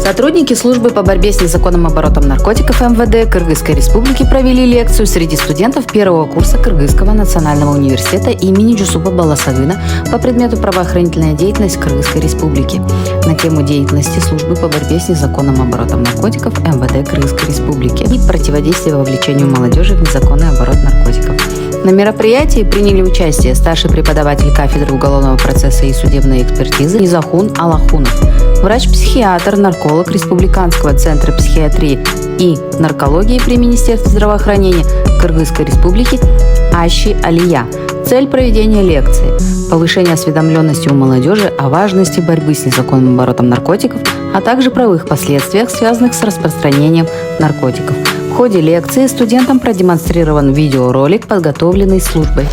Сотрудники службы по борьбе с незаконным оборотом наркотиков МВД Кыргызской Республики провели лекцию среди студентов первого курса Кыргызского национального университета имени Джусупа Баласагына по предмету правоохранительная деятельность Кыргызской Республики на тему деятельности службы по борьбе с незаконным оборотом наркотиков МВД Кыргызской Республики и противодействия вовлечению молодежи в незаконный оборот наркотиков. На мероприятии приняли участие старший преподаватель кафедры уголовного процесса и судебной экспертизы Низахун Алахунов, врач-психиатр, нарколог Республиканского центра психиатрии и наркологии при Министерстве здравоохранения Кыргызской Республики Ащи Алия. Цель проведения лекции – повышение осведомленности у молодежи о важности борьбы с незаконным оборотом наркотиков, а также правовых последствиях, связанных с распространением наркотиков. В ходе лекции студентам продемонстрирован видеоролик, подготовленный службой.